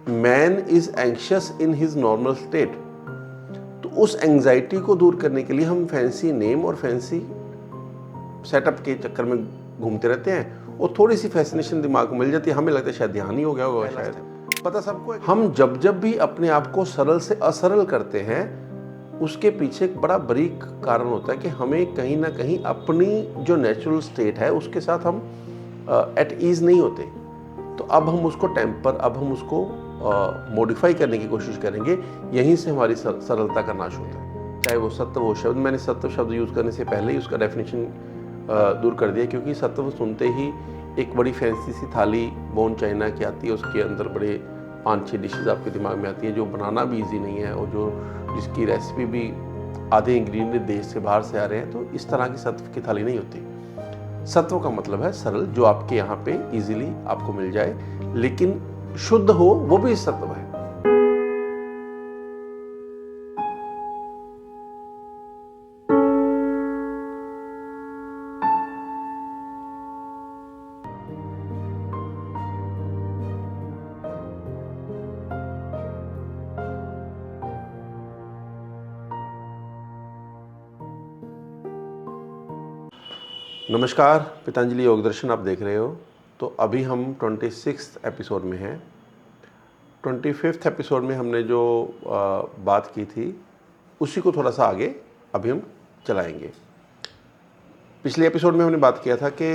Man is anxious in his normal state. तो उस anxiety को दूर करने के लिए हम फैंसी नेम और फैंसी सेटअप के चक्कर में घूमते रहते हैं और थोड़ी सी फैसिनेशन दिमाग को मिल जाती है, हमें लगता है शायद ध्यान ही हो गया होगा। शायद पता सबको है। हम जब जब भी अपने आप को सरल से असरल करते हैं उसके पीछे एक बड़ा बारीक कारण होता है कि हमें कहीं ना कहीं अपनी जो नेचुरल स्टेट है उसके साथ हम एट ईज नहीं होते। तो अब हम उसको टेम्पर, अब हम उसको मॉडिफाई करने की कोशिश करेंगे। यहीं से हमारी सरलता का नाश होता है। चाहे वो सत्व हो शब्द, मैंने सत्व शब्द यूज़ करने से पहले ही उसका डेफिनेशन दूर कर दिया, क्योंकि सत्व सुनते ही एक बड़ी फैंसी सी थाली बोन चाइना की आती है, उसके अंदर बड़े 5-6 डिशेज आपके दिमाग में आती हैं जो बनाना भी इजी नहीं है और जो जिसकी रेसिपी भी आधे इंग्रेडिएंट देश से बाहर से आ रहे हैं। तो इस तरह की सत्व की थाली नहीं होती। सत्व का मतलब है सरल, जो आपके यहाँ पे इजीली आपको मिल जाए, लेकिन शुद्ध हो, वो भी सत्व है। नमस्कार, पतंजलि योग दर्शन आप देख रहे हो। तो अभी हम 26th एपिसोड में हैं। 25th एपिसोड में हमने जो बात की थी उसी को थोड़ा सा आगे अभी हम चलाएंगे। पिछले एपिसोड में हमने बात किया था कि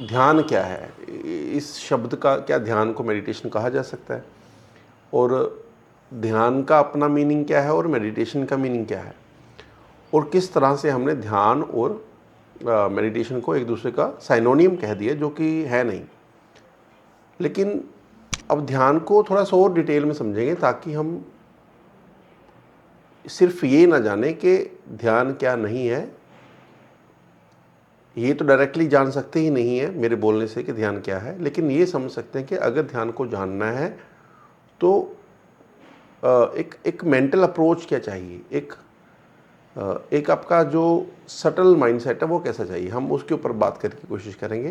ध्यान क्या है, इस शब्द का क्या, ध्यान को मेडिटेशन कहा जा सकता है, और ध्यान का अपना मीनिंग क्या है और मेडिटेशन का मीनिंग क्या है, और किस तरह से हमने ध्यान और मेडिटेशन को एक दूसरे का साइनोनियम कह दिया, जो कि है नहीं। लेकिन अब ध्यान को थोड़ा सा और डिटेल में समझेंगे ताकि हम सिर्फ ये ना जाने कि ध्यान क्या नहीं है। ये तो डायरेक्टली जान सकते ही नहीं है मेरे बोलने से कि ध्यान क्या है, लेकिन ये समझ सकते हैं कि अगर ध्यान को जानना है तो एक मेंटल अप्रोच क्या चाहिए, एक आपका जो सटल माइंडसेट है वो कैसा चाहिए, हम उसके ऊपर बात करने की कोशिश करेंगे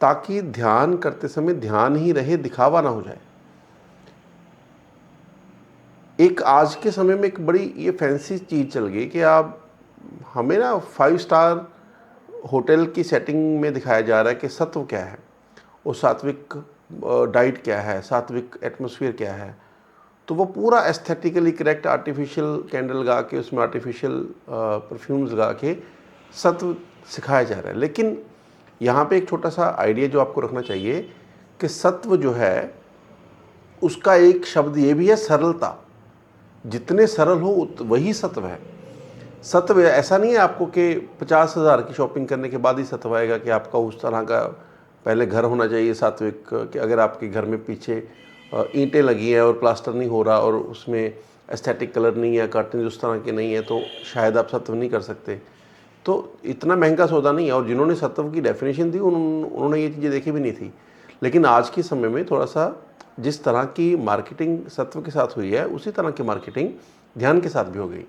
ताकि ध्यान करते समय ध्यान ही रहे, दिखावा ना हो जाए। एक आज के समय में एक बड़ी ये फैंसी चीज़ चल गई कि आप हमें ना 5 स्टार होटल की सेटिंग में दिखाया जा रहा है कि सत्व क्या है और सात्विक डाइट क्या है, सात्विक एटमॉस्फेयर क्या है। तो वो पूरा एस्थेटिकली करेक्ट आर्टिफिशियल कैंडल लगा के, उसमें आर्टिफिशियल परफ्यूम्स लगा के सत्व सिखाया जा रहा है। लेकिन यहाँ पे एक छोटा सा आइडिया जो आपको रखना चाहिए कि सत्व जो है उसका एक शब्द ये भी है, सरलता। जितने सरल हो वही सत्व है। सत्व ऐसा नहीं है आपको कि 50,000 की शॉपिंग करने के बाद ही सत्व आएगा, कि आपका उस तरह का पहले घर होना चाहिए सात्विक, कि अगर आपके घर में पीछे ईंटें लगी हैं और प्लास्टर नहीं हो रहा और उसमें एस्थेटिक कलर नहीं है, कर्टन उस तरह के नहीं है, तो शायद आप सत्व नहीं कर सकते। तो इतना महंगा सौदा नहीं है। और जिन्होंने सत्व की डेफिनेशन दी उन्होंने ये चीज़ें देखी भी नहीं थी। लेकिन आज के समय में थोड़ा सा जिस तरह की मार्केटिंग सत्व के साथ हुई है उसी तरह की मार्केटिंग ध्यान के साथ भी हो गई।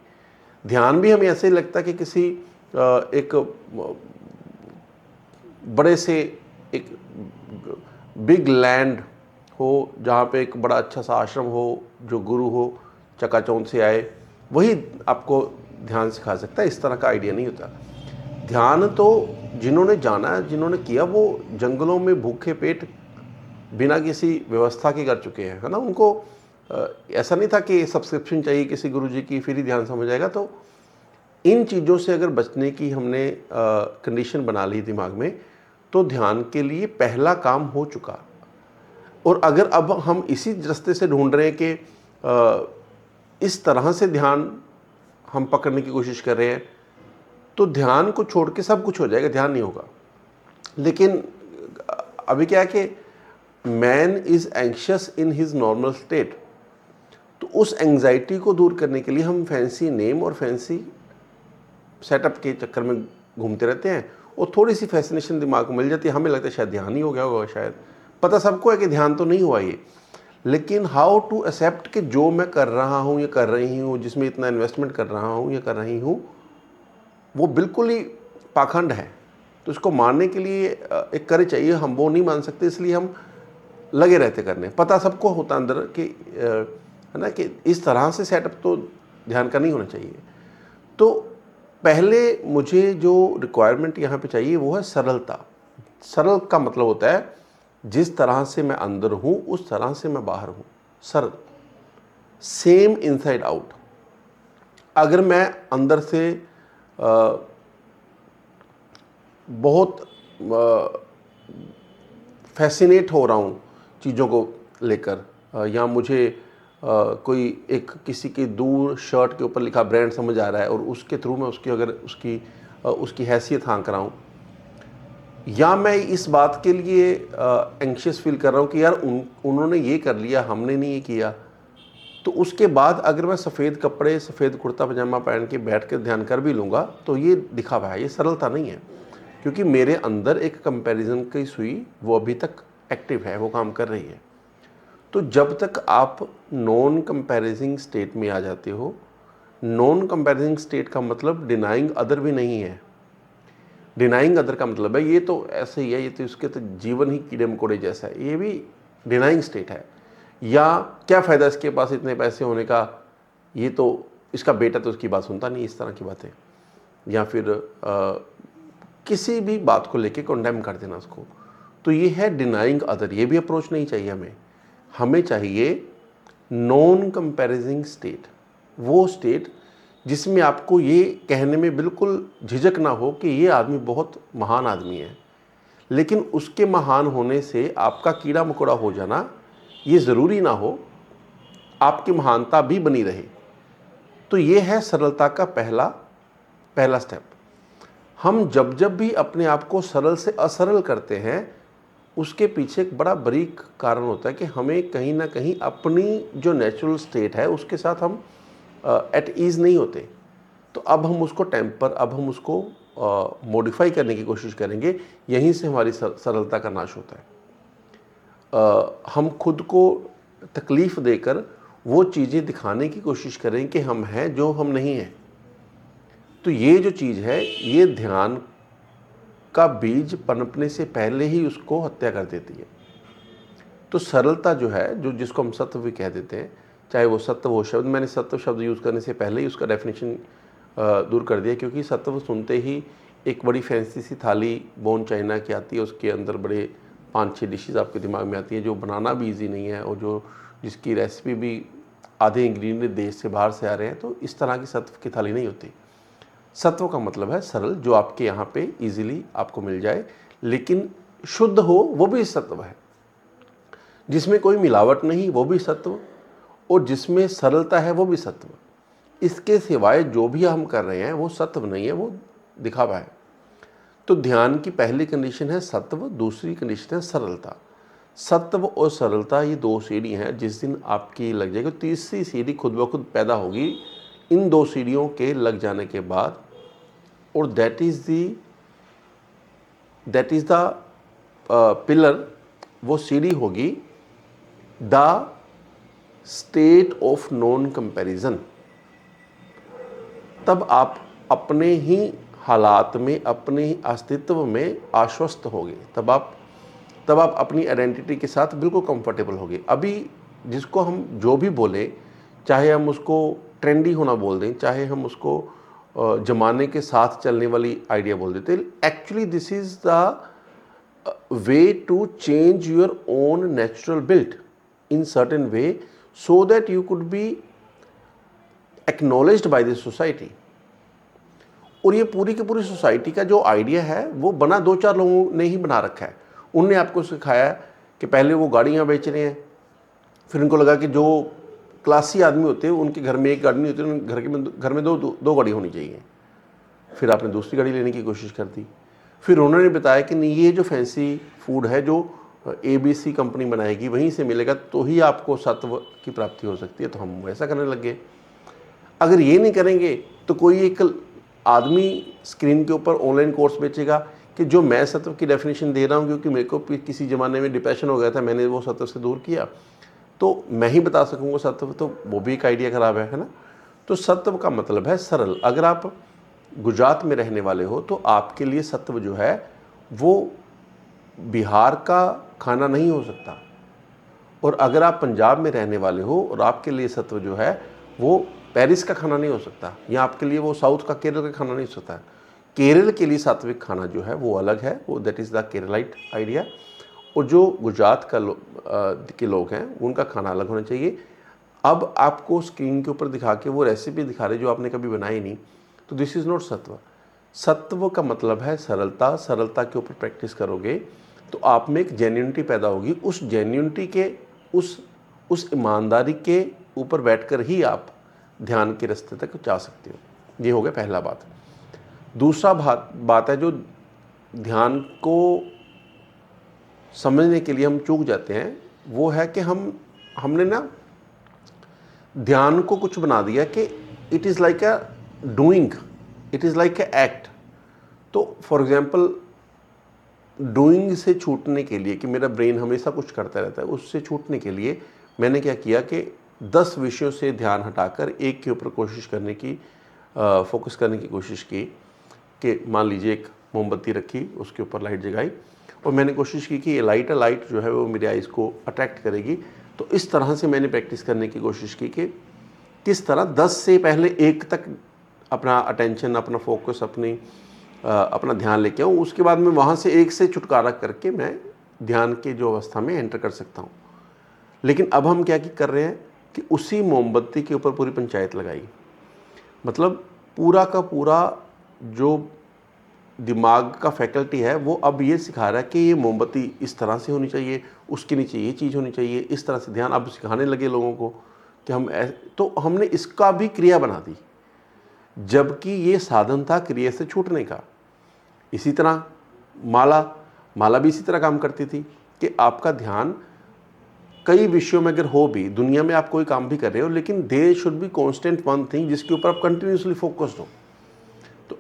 ध्यान भी हमें ऐसे ही लगता है कि किसी एक बड़े से एक बिग लैंड हो जहाँ पे एक बड़ा अच्छा सा आश्रम हो, जो गुरु हो चकाचौंध से आए, वही आपको ध्यान सिखा सकता है। इस तरह का आइडिया नहीं होता। ध्यान तो जिन्होंने जाना, जिन्होंने किया, वो जंगलों में भूखे पेट बिना किसी व्यवस्था के कर चुके हैं, है ना। उनको ऐसा नहीं था कि सब्सक्रिप्शन चाहिए किसी गुरुजी की फिर ही ध्यान समझ आएगा। तो इन चीज़ों से अगर बचने की हमने कंडीशन बना ली दिमाग में, तो ध्यान के लिए पहला काम हो चुका। और अगर अब हम इसी रास्ते से ढूंढ रहे हैं कि इस तरह से ध्यान हम पकड़ने की कोशिश कर रहे हैं, तो ध्यान को छोड़ के सब कुछ हो जाएगा, ध्यान नहीं होगा। लेकिन अभी क्या है कि man is anxious in his normal state. तो उस एंग्जाइटी को दूर करने के लिए हम फैंसी नेम और फैंसी सेटअप के चक्कर में घूमते रहते हैं और थोड़ी सी फैसिनेशन दिमाग को मिल जाती है, हमें लगता है शायद ध्यान ही हो गया होगा। शायद पता सबको है कि ध्यान तो नहीं हुआ ये, लेकिन हाउ टू एक्सेप्ट कि जो मैं कर रहा हूँ, ये कर रही हूँ, जिसमें इतना इन्वेस्टमेंट कर रहा हूँ, ये कर रही हूँ, वो बिल्कुल ही पाखंड है। तो इसको मानने के लिए एक करे चाहिए। हम वो नहीं मान सकते, इसलिए हम लगे रहते करने, पता सबको होता अंदर कि है ना कि इस तरह से सेटअप तो ध्यान का नहीं होना चाहिए। तो पहले मुझे जो रिक्वायरमेंट यहाँ पे चाहिए वो है सरलता। सरल का मतलब होता है जिस तरह से मैं अंदर हूँ उस तरह से मैं बाहर हूँ, सरल, सेम इनसाइड आउट। अगर मैं अंदर से बहुत फैसिनेट हो रहा हूँ चीज़ों को लेकर, या मुझे कोई एक किसी की दूर शर्ट के ऊपर लिखा ब्रांड समझ आ रहा है और उसके थ्रू मैं उसकी अगर उसकी हैसियत हाँक रहा हूँ, या मैं इस बात के लिए एंक्शियस फील कर रहा हूँ कि यार उन्होंने ये कर लिया, हमने नहीं ये किया, तो उसके बाद अगर मैं सफ़ेद कपड़े, सफ़ेद कुर्ता पजामा पहन के बैठ कर ध्यान कर भी लूँगा तो ये दिखावा है, ये सरलता नहीं है। क्योंकि मेरे अंदर एक कंपैरिजन की सुई वो अभी तक एक्टिव है, वो काम कर रही है। तो जब तक आप नॉन कंपैरिजिंग स्टेट में आ जाते हो, नॉन कंपैरिजिंग स्टेट का मतलब डिनाइंग अदर भी नहीं है। डिनाइंग अदर का मतलब है ये तो ऐसे ही है, ये तो इसके तो जीवन ही कीड़े मकोड़े जैसा है, ये भी डिनाइंग स्टेट है। या क्या फ़ायदा इसके पास इतने पैसे होने का, ये तो इसका बेटा तो उसकी बात सुनता नहीं, इस तरह की बातें। या फिर किसी भी बात को लेके कंडेम कर देना उसको, तो ये है डिनाइंग अदर। ये भी अप्रोच नहीं चाहिए हमें। हमें चाहिए नॉन कंपैरिजिंग स्टेट, वो स्टेट जिसमें आपको ये कहने में बिल्कुल झिझक ना हो कि ये आदमी बहुत महान आदमी है, लेकिन उसके महान होने से आपका कीड़ा मकोड़ा हो जाना ये ज़रूरी ना हो, आपकी महानता भी बनी रहे। तो ये है सरलता का पहला स्टेप। हम जब जब भी अपने आप को सरल से असरल करते हैं, उसके पीछे एक बड़ा बारीक कारण होता है कि हमें कहीं ना कहीं अपनी जो नेचुरल स्टेट है उसके साथ हम एट ईज़ नहीं होते। तो अब हम उसको टेम्पर, अब हम उसको मॉडिफाई करने की कोशिश करेंगे, यहीं से हमारी सरलता का नाश होता है। हम खुद को तकलीफ़ देकर वो चीज़ें दिखाने की कोशिश करें कि हम हैं जो हम नहीं हैं। तो ये जो चीज़ है, ये ध्यान का बीज पनपने से पहले ही उसको हत्या कर देती है। तो सरलता जो है, जो जिसको हम सत्व भी कह देते हैं, चाहे वो सत्व हो शब्द, मैंने सत्व शब्द यूज़ करने से पहले ही उसका डेफिनेशन दूर कर दिया, क्योंकि सत्व सुनते ही एक बड़ी फैंसी सी थाली बोन चाइना की आती है, उसके अंदर बड़े 5-6 डिशेज़ आपके दिमाग में आती है, जो बनाना भी ईजी नहीं है और जिसकी रेसिपी भी आधे इंग्रेडिएंट देश से बाहर से आ रहे हैं। तो इस तरह की सत्व की थाली नहीं होती। सत्व का मतलब है सरल, जो आपके यहाँ पे इजीली आपको मिल जाए, लेकिन शुद्ध हो, वो भी सत्व है। जिसमें कोई मिलावट नहीं, वो भी सत्व, और जिसमें सरलता है वो भी सत्व। इसके सिवाय जो भी हम कर रहे हैं वो सत्व नहीं है, वो दिखावा है। तो ध्यान की पहली कंडीशन है सत्व, दूसरी कंडीशन है सरलता। सत्व और सरलता ये 2 सीढ़ी हैं, जिस दिन आपकी लग जाएगी, तीसरी सीढ़ी खुद ब खुद पैदा होगी इन 2 सीढ़ियों के लग जाने के बाद। और दैट इज़ द पिलर, वो सीढ़ी होगी the state of non comparison. तब आप अपने ही हालात में, अपने ही अस्तित्व में आश्वस्त होगे। तब आप अपनी आइडेंटिटी के साथ बिल्कुल कंफर्टेबल होगे। अभी जिसको हम जो भी बोले, चाहे हम उसको ट्रेंडी होना बोल दें, चाहे हम उसको ज़माने के साथ चलने वाली आइडिया बोल देते, actually this is the way to change your own natural built in certain way so that you could be acknowledged by this society। और ये पूरी की पूरी सोसाइटी का जो आइडिया है वो बना 2-4 लोगों ने ही बना रखा है। उनने आपको सिखाया कि पहले वो गाड़ियाँ बेच रहे हैं, फिर उनको लगा कि जो क्लासी आदमी होते हैं उनके घर में एक गाड़ी नहीं होती, घर में दो गाड़ी होनी चाहिए। फिर आपने दूसरी गाड़ी लेने की कोशिश कर दी। फिर उन्होंने बताया कि नहीं, ये जो फैंसी फूड है जो ABC कंपनी बनाएगी वहीं से मिलेगा, तो ही आपको सत्व की प्राप्ति हो सकती है। तो हम वैसा करने लग गए। अगर ये नहीं करेंगे तो कोई एक आदमी स्क्रीन के ऊपर ऑनलाइन कोर्स बेचेगा कि जो मैं सत्व की डेफिनेशन दे रहा हूँ, क्योंकि मेरे को किसी ज़माने में डिप्रेशन हो गया था, मैंने वो सत्व से दूर किया, तो मैं ही बता सकूँगा सत्व, तो वो भी एक आइडिया ख़राब है ना। तो सत्व का मतलब है सरल। अगर आप गुजरात में रहने वाले हो तो आपके लिए सत्व जो है वो बिहार का खाना नहीं हो सकता, और अगर आप पंजाब में रहने वाले हो और आपके लिए सत्व जो है वो पेरिस का खाना नहीं हो सकता, या आपके लिए वो साउथ का केरल का खाना नहीं हो सकता। केरल के लिए सात्विक खाना जो है वो अलग है, वो that is the Keralite idea. और जो गुजरात के लोग हैं उनका खाना अलग होना चाहिए। अब आपको स्क्रीन के ऊपर दिखा के वो रेसिपी दिखा रहे जो आपने कभी बनाई नहीं, तो दिस इज़ नॉट सत्व। सत्व का मतलब है सरलता। सरलता के ऊपर प्रैक्टिस करोगे तो आप में एक जेन्युइनिटी पैदा होगी। उस जेन्युइनिटी के उस ईमानदारी के ऊपर बैठकर ही आप ध्यान के रास्ते तक जा सकते हो। ये हो गया पहला बात। दूसरा बात है जो ध्यान को समझने के लिए हम चूक जाते हैं, वो है कि हमने ना ध्यान को कुछ बना दिया कि it is like a doing, it is like a act. तो फॉर एग्जांपल डूइंग से छूटने के लिए, कि मेरा ब्रेन हमेशा कुछ करता रहता है, उससे छूटने के लिए मैंने क्या किया कि 10 विषयों से ध्यान हटाकर एक के ऊपर कोशिश करने की फोकस करने की कोशिश की। कि मान लीजिए एक मोमबत्ती रखी, उसके ऊपर लाइट जगाई और मैंने कोशिश की कि ये लाइट जो है वो मेरे आइज़ को अट्रैक्ट करेगी। तो इस तरह से मैंने प्रैक्टिस करने की कोशिश की कि किस तरह 10 से पहले 1 तक अपना अटेंशन, अपना फोकस, अपना ध्यान लेके आऊँ। उसके बाद में वहाँ से 1 से छुटकारा करके मैं ध्यान के जो अवस्था में एंटर कर सकता हूँ। लेकिन अब हम क्या कर रहे हैं कि उसी मोमबत्ती के ऊपर पूरी पंचायत लगाई। मतलब पूरा का पूरा जो दिमाग का फैकल्टी है वो अब ये सिखा रहा है कि ये मोमबत्ती इस तरह से होनी चाहिए, उसके नीचे ये चीज़ होनी चाहिए, इस तरह से ध्यान अब सिखाने लगे लोगों को कि तो हमने इसका भी क्रिया बना दी, जबकि ये साधन था क्रिया से छूटने का। इसी तरह माला भी इसी तरह काम करती थी कि आपका ध्यान कई विषयों में अगर हो भी, दुनिया में आप कोई काम भी कर रहे हो, लेकिन there should be constant one thing जिसके ऊपर आप कंटिन्यूसली फोकस्ड हो। तो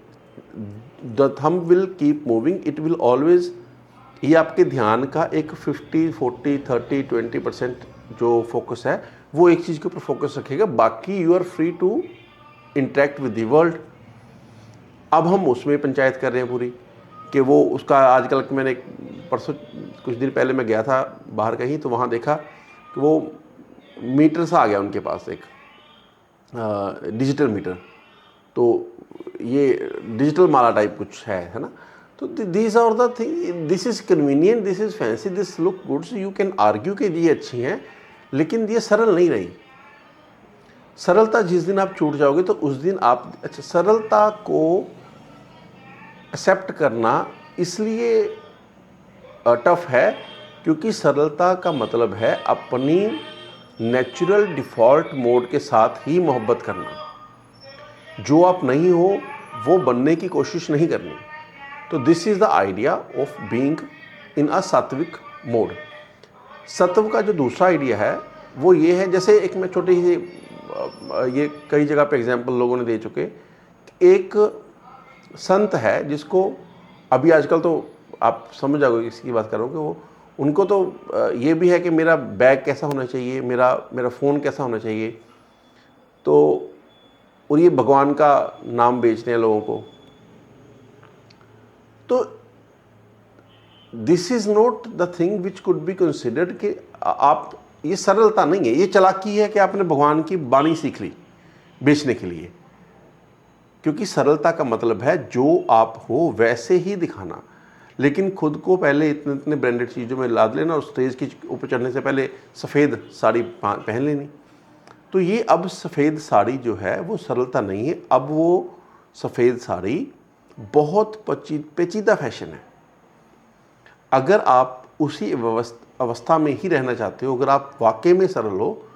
the thumb will keep moving, it will always, ये आपके ध्यान का एक 50, 40, 30, 20% जो फोकस है वो एक चीज़ के ऊपर फोकस रखेगा, बाकी you are free to interact with the world. अब हम उसमें पंचायत कर रहे हैं पूरी कि वो उसका आजकल मैंने परसों कुछ दिन पहले मैं गया था बाहर कहीं, तो वहाँ देखा कि वो मीटर सा आ गया उनके पास, एक डिजिटल मीटर। तो ये डिजिटल माला टाइप कुछ है ना। तो these are the thing, this is convenient, this is fancy, this look good, so you can argue कि ये अच्छी हैं, लेकिन ये सरल नहीं रही। सरलता जिस दिन आप छूट जाओगे तो उस दिन आप, अच्छा, सरलता को एक्सेप्ट करना इसलिए टफ है क्योंकि सरलता का मतलब है अपनी नेचुरल डिफ़ॉल्ट मोड के साथ ही मोहब्बत करना। जो आप नहीं हो वो बनने की कोशिश नहीं करनी। तो this is the idea of being in a sattvic mode. सत्व का जो दूसरा आइडिया है वो ये है, जैसे एक मैं छोटी सी, ये कई जगह पे एग्जाम्पल लोगों ने दे चुके। एक संत है जिसको अभी आजकल तो आप समझ जाओगे किसकी बात कर रहा हूँ, कि वो उनको तो ये भी है कि मेरा बैग कैसा होना चाहिए, मेरा फ़ोन कैसा होना चाहिए। तो और ये भगवान का नाम बेचते हैं लोगों को। तो this is not the thing which could be considered कि आप, ये सरलता नहीं है, ये चालाकी है कि आपने भगवान की बाणी सीख ली बेचने के लिए। क्योंकि सरलता का मतलब है जो आप हो वैसे ही दिखाना, लेकिन खुद को पहले इतने इतने ब्रांडेड चीज़ों में लाद लेना और स्टेज के ऊपर चढ़ने से पहले सफ़ेद साड़ी पहन लेनी। तो ये अब सफ़ेद साड़ी जो है वो सरलता नहीं है, अब वो सफ़ेद साड़ी बहुत पेचीदा फैशन है। अगर आप उसी अवस्था में ही रहना चाहते हो, अगर आप वाकई में सरल हो,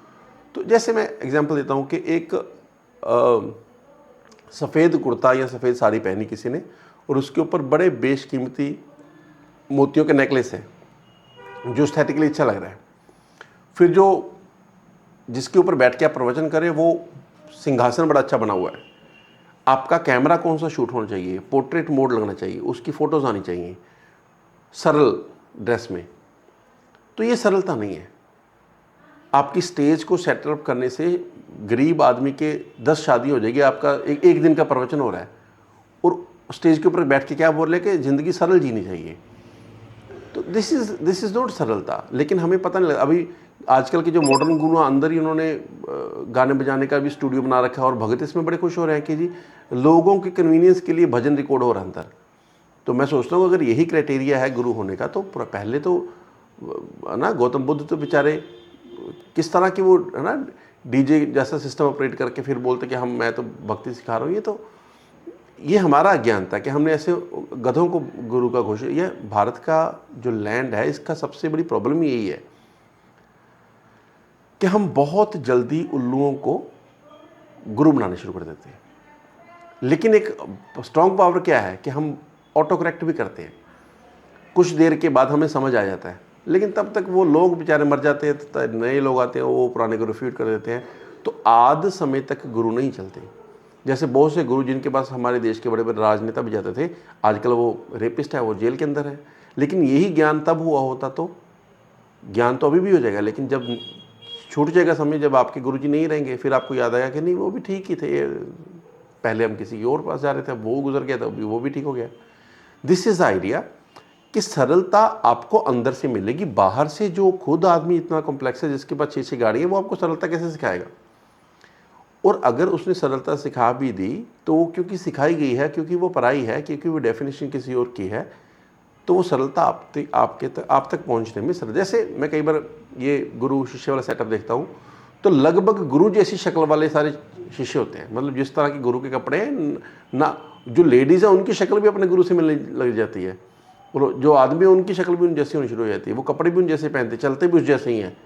तो जैसे मैं एग्जांपल देता हूँ कि एक सफ़ेद कुर्ता या सफ़ेद साड़ी पहनी किसी ने और उसके ऊपर बड़े बेशकीमती मोतियों के नेकलेस हैं जो एस्थेटिकली अच्छा लग रहा है। फिर जो जिसके ऊपर बैठ के आप प्रवचन करें वो सिंहासन बड़ा अच्छा बना हुआ है। आपका कैमरा कौन सा शूट होना चाहिए, पोर्ट्रेट मोड लगना चाहिए, उसकी फ़ोटोज़ आनी चाहिए सरल ड्रेस में। तो ये सरलता नहीं है। आपकी स्टेज को सेटअप करने से गरीब आदमी के 10 शादी हो जाएगी, आपका एक दिन का प्रवचन हो रहा है और स्टेज के ऊपर बैठ के क्या बोल रहे हैं कि ज़िंदगी सरल जीनी चाहिए। तो दिस इज़ नॉट सरलता। लेकिन हमें पता नहीं लगा। अभी आजकल के जो मॉडर्न गुरु अंदर ही उन्होंने गाने बजाने का भी स्टूडियो बना रखा है और भगत इसमें बड़े खुश हो रहे हैं कि जी लोगों के कन्वीनियंस के लिए भजन रिकॉर्ड हो रहा है अंदर। तो मैं सोचता हूँ अगर यही क्राइटेरिया है गुरु होने का, तो पहले तो ना गौतम बुद्ध तो बेचारे किस तरह की वो है ना डीजे जैसा सिस्टम ऑपरेट करके फिर बोलते कि मैं तो भक्ति सिखा रहा हूँ। ये हमारा अज्ञान था कि हमने ऐसे गधों को गुरु का घोषित। ये भारत का जो लैंड है इसका सबसे बड़ी प्रॉब्लम यही है कि हम बहुत जल्दी उल्लुओं को गुरु बनाने शुरू कर देते हैं। लेकिन एक स्ट्रॉन्ग पावर क्या है कि हम ऑटो करेक्ट भी करते हैं, कुछ देर के बाद हमें समझ आ जाता है, लेकिन तब तक वो लोग बेचारे मर जाते हैं, तो नए लोग आते हैं वो पुराने को रिफ्यूट कर देते हैं। तो आध समय तक गुरु नहीं चलते। जैसे बहुत से गुरु जिनके पास हमारे देश के बड़े बड़े राजनेता भी जाते थे, आजकल वो रेपिस्ट है, वो जेल के अंदर है। लेकिन यही ज्ञान तब हुआ होता तो ज्ञान तो अभी भी हो जाएगा, लेकिन जब छूट जाएगा समय, जब आपके गुरुजी नहीं रहेंगे, फिर आपको याद आएगा कि नहीं वो भी ठीक ही थे, पहले हम किसी और पास जा रहे थे, वो गुजर गया था, वो भी ठीक हो गया। दिस इज आइडिया कि सरलता आपको अंदर से मिलेगी। बाहर से जो खुद आदमी इतना कॉम्प्लेक्स है, जिसके पास 6 गाड़ी है, वो आपको सरलता कैसे सिखाएगा? और अगर उसने सरलता सिखा भी दी तो वो क्योंकि सिखाई गई है, क्योंकि वो पढ़ाई है, क्योंकि वो डेफिनेशन किसी और की है, तो वो सरलता आप तक पहुंचने में सरल। जैसे मैं कई बार ये गुरु शिष्य वाला सेटअप देखता हूँ, तो लगभग गुरु जैसी शक्ल वाले सारे शिष्य होते हैं। मतलब जिस तरह के गुरु के कपड़े हैं ना, जो लेडीज़ हैं उनकी शक्ल भी अपने गुरु से मिलने लग जाती है, और जो आदमी है उनकी शक्ल भी उन जैसी होनी शुरू हो जाती है, वो कपड़े भी उन जैसे पहनते, चलते भी उस जैसे ही हैं।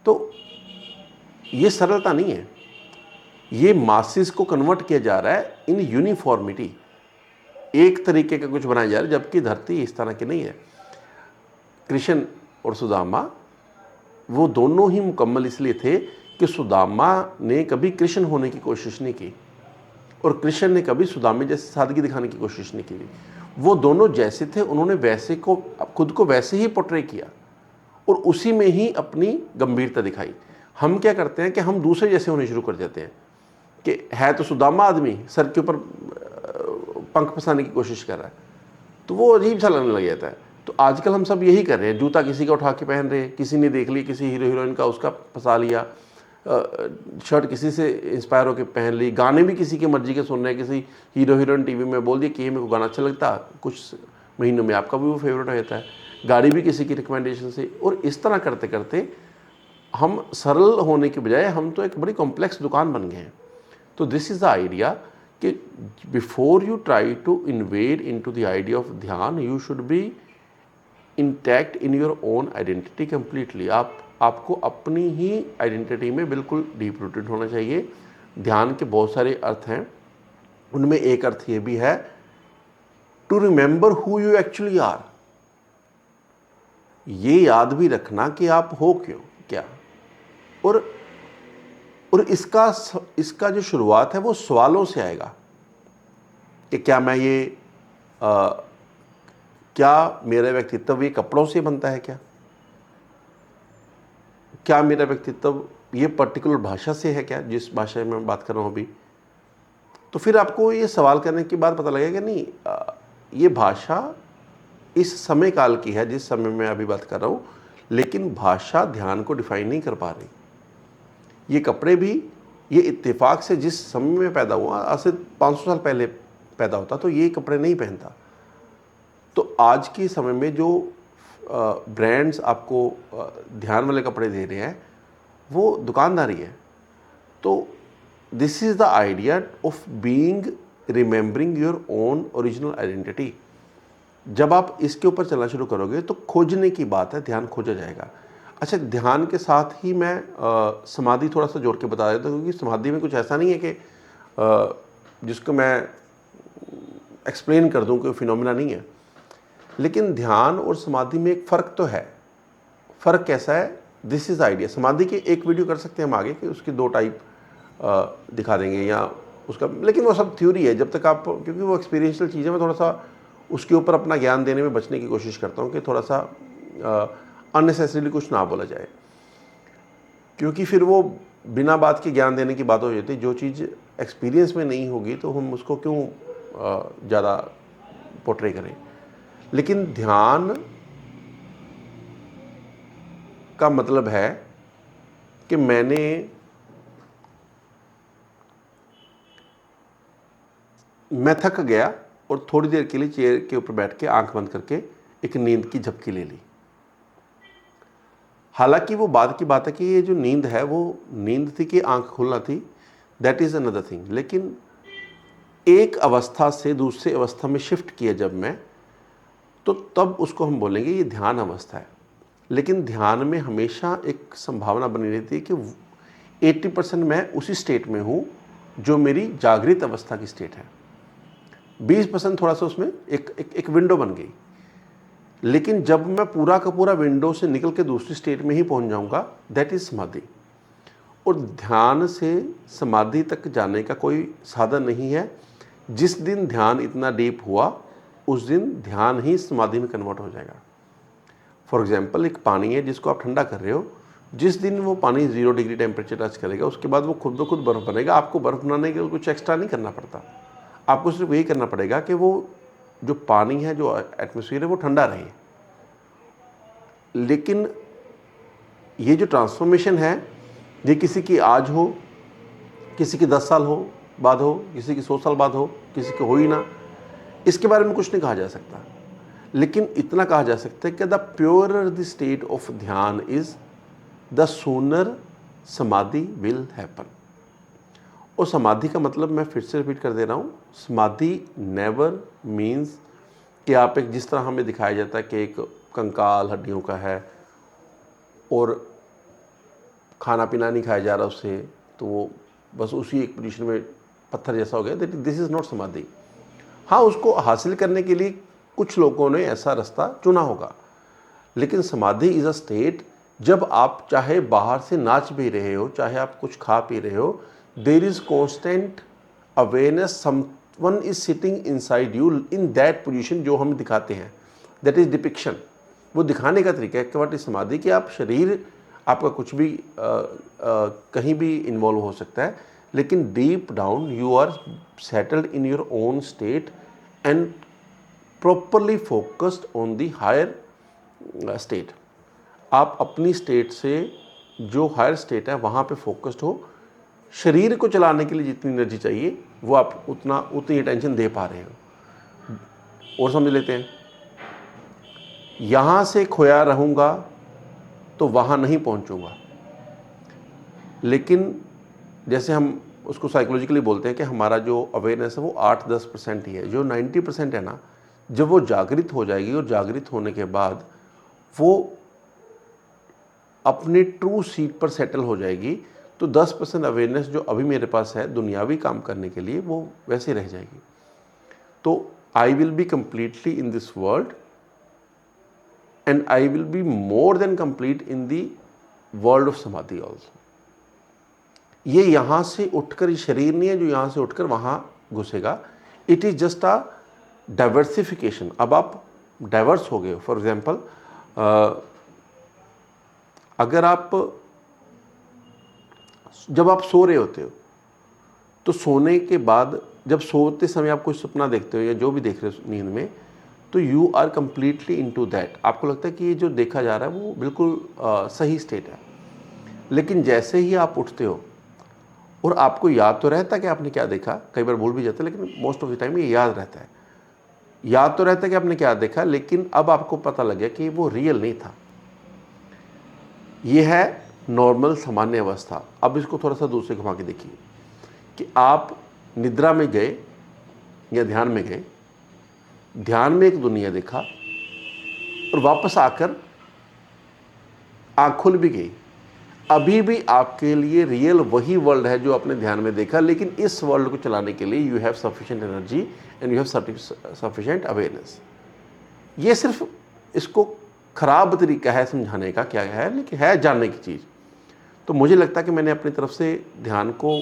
तो ये सरलता नहीं है, ये मासेस को कन्वर्ट किया जा रहा है इन यूनिफॉर्मिटी, एक तरीके का कुछ बनाया जा रहा है, जबकि धरती इस तरह की नहीं है। कृष्ण और सुदामा वो दोनों ही मुकम्मल इसलिए थे कि सुदामा ने कभी कृष्ण होने की कोशिश नहीं की और कृष्ण ने कभी सुदामे जैसे सादगी दिखाने की कोशिश नहीं की। वो दोनों जैसे थे, उन्होंने वैसे को खुद को वैसे ही पोर्ट्रे किया और उसी में ही अपनी गंभीरता दिखाई। हम क्या करते हैं कि हम दूसरे जैसे होने शुरू कर जाते हैं कि है तो सुदामा आदमी, सर के ऊपर पंख फंसाने की कोशिश कर रहा है, तो वो अजीब सा लगने लग जाता है। तो आजकल हम सब यही कर रहे हैं, जूता किसी का उठा के पहन रहे हैं, किसी ने देख लिया किसी हीरो हीरोइन का, उसका फंसा लिया, शर्ट किसी से इंस्पायर होकर पहन ली, गाने भी किसी की मर्जी के सुन रहे हैं, किसी हीरो हीरोइन टीवी में बोल दिया कि ये मेरे को गाना अच्छा लगता, कुछ महीनों में आपका भी वो फेवरेट हो जाता है, गाड़ी भी किसी की रिकमेंडेशन से। और इस तरह करते करते हम सरल होने के बजाय हम तो एक बड़ी कॉम्प्लेक्स दुकान बन गए हैं। तो दिस इज़ द आइडिया कि before you try to invade into the idea of dhyan, you should be intact in your own identity completely. आपको अपनी ही आइडेंटिटी में बिल्कुल डीप रूटेड होना चाहिए। ध्यान के बहुत सारे अर्थ हैं, उनमें एक अर्थ ये भी है to remember who you actually are. ये याद भी रखना कि आप हो क्यों, क्या। और इसका जो शुरुआत है वो सवालों से आएगा कि क्या मैं ये क्या मेरा व्यक्तित्व ये कपड़ों से बनता है, क्या मेरा व्यक्तित्व ये पर्टिकुलर भाषा से है, क्या जिस भाषा में मैं बात कर रहा हूँ अभी। तो फिर आपको ये सवाल करने के बाद पता लगेगा नहीं, ये भाषा इस समय काल की है जिस समय में अभी बात कर रहा हूँ, लेकिन भाषा ध्यान को डिफाइन नहीं कर पा रही। ये कपड़े भी ये इत्तेफाक से जिस समय में पैदा हुआ, आज से 500 साल पहले पैदा होता तो ये कपड़े नहीं पहनता। तो आज के समय में जो ब्रांड्स आपको ध्यान वाले कपड़े दे रहे हैं वो दुकानदारी है। तो this is the idea of being remembering your own original identity. जब आप इसके ऊपर चलना शुरू करोगे तो खोजने की बात है, ध्यान खोजा जाएगा। अच्छा, ध्यान के साथ ही मैं समाधि थोड़ा सा जोड़ के बता देता हूँ, क्योंकि समाधि में कुछ ऐसा नहीं है कि जिसको मैं एक्सप्लेन कर दूँ कि फिनोमिना नहीं है। लेकिन ध्यान और समाधि में एक फ़र्क तो है। फ़र्क कैसा है? This is idea. समाधि के एक वीडियो कर सकते हैं हम आगे कि उसकी 2 टाइप दिखा देंगे या उसका, लेकिन वो सब थ्योरी है। जब तक आप, क्योंकि वो एक्सपीरियंशियल चीज़ है, मैं थोड़ा सा उसके ऊपर अपना ज्ञान देने में बचने की कोशिश करता हूँ कि थोड़ा सा अननेसेसरीली कुछ ना बोला जाए, क्योंकि फिर वो बिना बात के ज्ञान देने की बात हो जाती है। जो चीज़ एक्सपीरियंस में नहीं होगी तो हम उसको क्यों ज़्यादा पोर्ट्रे करें। लेकिन ध्यान का मतलब है कि मैं थक गया और थोड़ी देर के लिए चेयर के ऊपर बैठ के आंख बंद करके एक नींद की झपकी ले ली। हालांकि वो बाद की बात है कि ये जो नींद है वो नींद थी कि आंख खुलना थी, दैट इज़ अनदर थिंग। लेकिन एक अवस्था से दूसरी अवस्था में शिफ्ट किया जब मैं, तो तब उसको हम बोलेंगे ये ध्यान अवस्था है। लेकिन ध्यान में हमेशा एक संभावना बनी रहती है कि 80% मैं उसी स्टेट में हूँ जो मेरी जागृत अवस्था की स्टेट है। 20% थोड़ा सा उसमें एक विंडो बन गई। लेकिन जब मैं पूरा का पूरा विंडो से निकल के दूसरी स्टेट में ही पहुंच जाऊंगा, दैट इज समाधि। और ध्यान से समाधि तक जाने का कोई साधन नहीं है। जिस दिन ध्यान इतना डीप हुआ उस दिन ध्यान ही समाधि में कन्वर्ट हो जाएगा। फॉर एग्जाम्पल, एक पानी है जिसको आप ठंडा कर रहे हो, जिस दिन वो पानी 0 डिग्री टेम्परेचर टच करेगा उसके बाद वो खुद ब खुद बर्फ़ बनेगा। आपको बर्फ़ बनाने के लिए कुछ एक्स्ट्रा नहीं करना पड़ता, आपको सिर्फ यही करना पड़ेगा कि वो जो पानी है, जो एटमॉस्फेयर है, वो ठंडा रहे। लेकिन ये जो ट्रांसफॉर्मेशन है, ये किसी की आज हो, किसी की 10 साल हो बाद हो, किसी की 100 साल बाद हो, किसी की हो ही ना, इसके बारे में कुछ नहीं कहा जा सकता। लेकिन इतना कहा जा सकता है कि the purer the state of ध्यान इज, द सूनर समाधि विल हैपन। और समाधि का मतलब मैं फिर से रिपीट कर दे रहा हूँ, समाधि नेवर मीन्स कि आप एक, जिस तरह हमें दिखाया जाता है कि एक कंकाल हड्डियों का है और खाना पीना नहीं खाया जा रहा उससे, तो वो बस उसी एक पोजीशन में पत्थर जैसा हो गया, दैट दिस इज़ नॉट समाधि। हाँ, उसको हासिल करने के लिए कुछ लोगों ने ऐसा रास्ता चुना होगा, लेकिन समाधि इज़ अ स्टेट जब आप चाहे बाहर से नाच भी रहे हो, चाहे आप कुछ खा पी रहे हो, there is constant awareness, someone is sitting inside you in that position जो हम दिखाते हैं, दैट इज़ डिपिक्शन। वो दिखाने का तरीका है कि व्हाट इज समाधि, कि आप शरीर आपका कुछ भी कहीं भी इन्वॉल्व हो सकता है, लेकिन deep down you are settled in your own state and properly focused on the higher state. आप अपनी स्टेट से जो हायर स्टेट है वहाँ पे फोकस्ड हो। शरीर को चलाने के लिए जितनी एनर्जी चाहिए वो आप उतनी अटेंशन दे पा रहे हो। और समझ लेते हैं, यहाँ से खोया रहूँगा तो वहाँ नहीं पहुँचूँगा। लेकिन जैसे हम उसको साइकोलॉजिकली बोलते हैं कि हमारा जो अवेयरनेस है वो 8-10% ही है। जो 90% है ना, जब वो जागृत हो जाएगी और जागृत होने के बाद वो अपने ट्रू सीट पर सेटल हो जाएगी, तो 10% अवेयरनेस जो अभी मेरे पास है दुनियावी काम करने के लिए, वो वैसे रह जाएगी। तो I will be completely in this world and I will be more than complete in the world of समाधि ऑल्सो। ये यहाँ से उठकर, ये शरीर नहीं है जो यहाँ से उठकर वहाँ घुसेगा। It is just a diversification. अब आप डाइवर्स हो गए हो। फॉर एग्जाम्पल, अगर आप जब आप सो रहे होते हो तो सोने के बाद जब सोते समय आप कोई सपना देखते हो या जो भी देख रहे हो नींद में, तो you are completely into that. आपको लगता है कि ये जो देखा जा रहा है वो बिल्कुल सही स्टेट है। लेकिन जैसे ही आप उठते हो, और आपको याद तो रहता है कि आपने क्या देखा, कई बार भूल भी जाता है, लेकिन मोस्ट ऑफ द टाइम ये याद रहता है। याद तो रहता है कि आपने क्या देखा, लेकिन अब आपको पता लग गया कि वो रियल नहीं था। ये है नॉर्मल सामान्य अवस्था। अब इसको थोड़ा सा दूसरे घुमा के देखिए कि आप निद्रा में गए या ध्यान में गए, ध्यान में एक दुनिया देखा और वापस आकर आँख खुल भी गई। अभी भी आपके लिए रियल वही वर्ल्ड है जो आपने ध्यान में देखा, लेकिन इस वर्ल्ड को चलाने के लिए you have sufficient energy and you have sufficient awareness. ये सिर्फ इसको खराब तरीका है समझाने का, क्या है, लेकिन है जानने की चीज़। तो मुझे लगता है कि मैंने अपनी तरफ से ध्यान को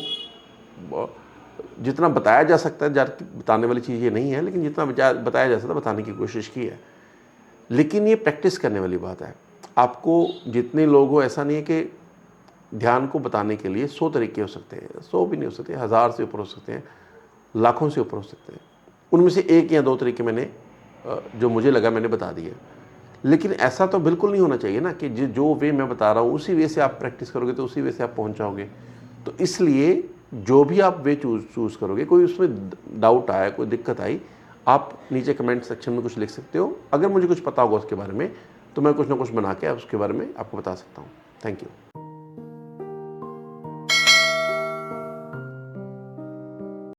जितना बताया जा सकता है, बताने वाली चीज़ ये नहीं है, लेकिन जितना बताया जा सकता है बताने की कोशिश की है। लेकिन ये प्रैक्टिस करने वाली बात है। आपको जितने लोग हो, ऐसा नहीं है कि ध्यान को बताने के लिए 100 तरीके हो सकते हैं, 100 भी नहीं हो सकते, 1000 से ऊपर हो सकते हैं, लाखों से ऊपर हो सकते हैं। उनमें से 1 या 2 तरीके मैंने जो मुझे लगा मैंने बता दिए। लेकिन ऐसा तो बिल्कुल नहीं होना चाहिए ना कि जो वे मैं बता रहा हूँ उसी वे से आप प्रैक्टिस करोगे तो उसी वे से आप पहुँच जाओगे। तो इसलिए जो भी आप वे चूज़ करोगे, कोई उसमें डाउट आया, कोई दिक्कत आई, आप नीचे कमेंट सेक्शन में कुछ लिख सकते हो। अगर मुझे कुछ पता होगा उसके बारे में तो मैं कुछ ना कुछ बना के उसके बारे में आपको बता सकता हूँ। Thank you.